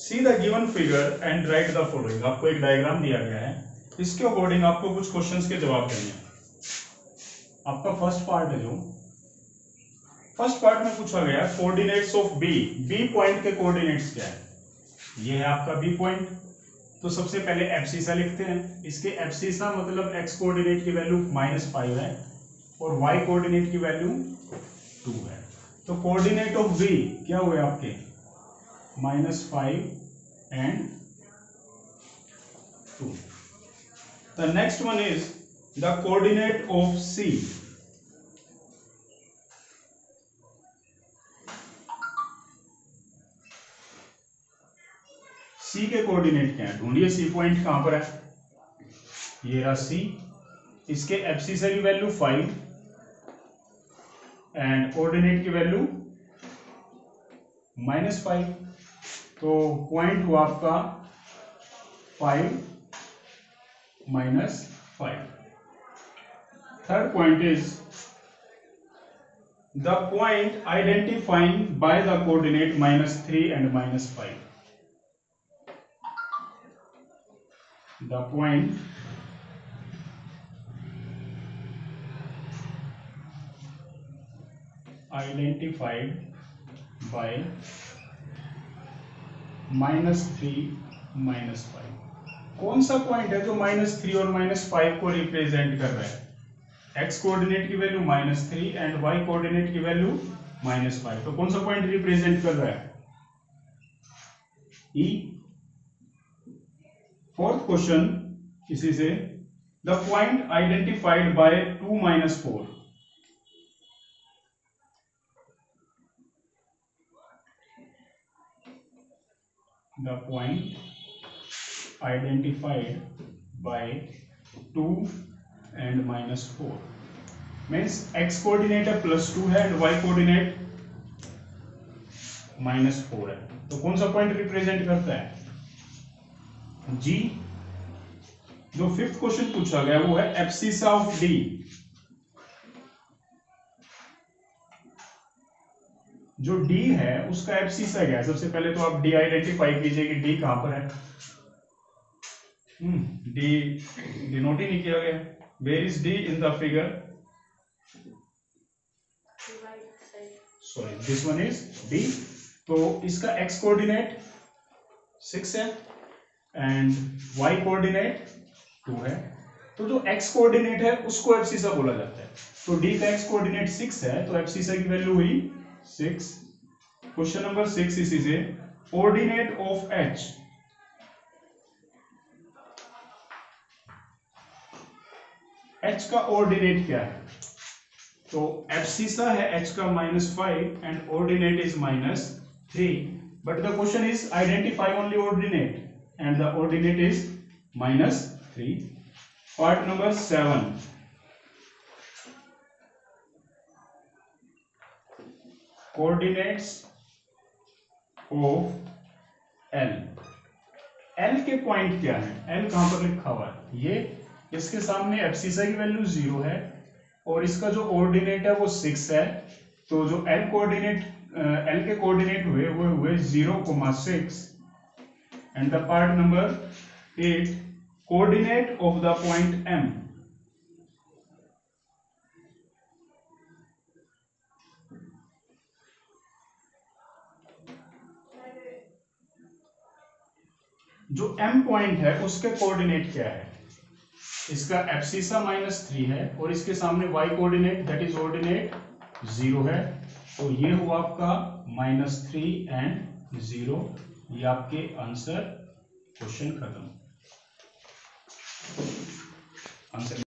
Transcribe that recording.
See the given figure and right the following. आपको एक diagram दिया गया है, इसके अकॉर्डिंग आपको कुछ क्वेश्चंस के जवाब देने हैं। आपका फर्स्ट पार्ट है, जो फर्स्ट पार्ट में पूछा गया coordinates of B. B point के कोऑर्डिनेट्स क्या है? ये है आपका बी पॉइंट। तो सबसे पहले एब्सिसा लिखते हैं। इसके एब्सिसा मतलब एक्स कोऑर्डिनेट की वैल्यू -5 है और वाई कोऑर्डिनेट की वैल्यू 2 है। तो कोऑर्डिनेट ऑफ बी क्या हुए आपके? -5 and 2. The next one is the coordinate of C. C के कोऑर्डिनेट क्या है? ढूंढिए C पॉइंट कहां पर है। ये रहा C। इसके एब्सिसा की वैल्यू 5 एंड कोऑर्डिनेट की वैल्यू -5। तो पॉइंट हुआ आपका 5 -5। Third point is the point identifying by the coordinate -3 and -5। The point identified by -3 -5। कौन सा पॉइंट है जो -3 और -5 को रिप्रेजेंट कर रहा है? एक्स कोऑर्डिनेट की वैल्यू -3 एंड वाई कोऑर्डिनेट की वैल्यू -5। तो कौन सा पॉइंट रिप्रेजेंट कर रहा है? ई। फोर्थ क्वेश्चन इसी से, the point identified by 2 - 4। The point identified by 2 and -4 means x coordinate है +2 है एंड वाई कोऑर्डिनेट -4 है। तो कौन सा पॉइंट रिप्रेजेंट करता है? जी। जो फिफ्थ क्वेश्चन पूछा गया वो है एब्सिसा ऑफ डी। जो डी है उसका एब्सिसा क्या है? सबसे पहले तो आप डी आइडेंटिफाई कीजिए कि डी कहां पर है। डी डिनोट ही नहीं किया गया। Where is D in the figure? Sorry, this one is D. तो इसका एक्स कोऑर्डिनेट 6 है एंड वाई कोऑर्डिनेट 2 है। तो जो एक्स कोऑर्डिनेट है उसको एब्सिसा बोला जाता है। तो डी का एक्स कोऑर्डिनेट 6 है तो एब्सिसा की वैल्यू हुई 6। क्वेश्चन नंबर 6 इसी से, ऑर्डिनेट ऑफ एच। एच का ऑर्डिनेट क्या है? तो एब्सिसा है एच का -5 and ordinate is -3, but the question is identify only ordinate and the ordinate is -3। Part number 7, coordinates of L. L के पॉइंट क्या है? एल कहां पर लिखा हुआ है? ये इसके सामने एब्सिसा की वैल्यू 0 है और इसका जो ऑर्डिनेट है वो 6 है। तो जो एल कोऑर्डिनेट एल के कोऑर्डिनेट हुए वो हुए 0,6 and the part number 8, coordinate of the point M. जो एम पॉइंट है उसके कोऑर्डिनेट क्या है? इसका एब्सिसा -3 है और इसके सामने y coordinate that is ordinate 0 है। तो ये हुआ आपका -3 एंड 0। ये आपके आंसर। क्वेश्चन खत्म। आंसर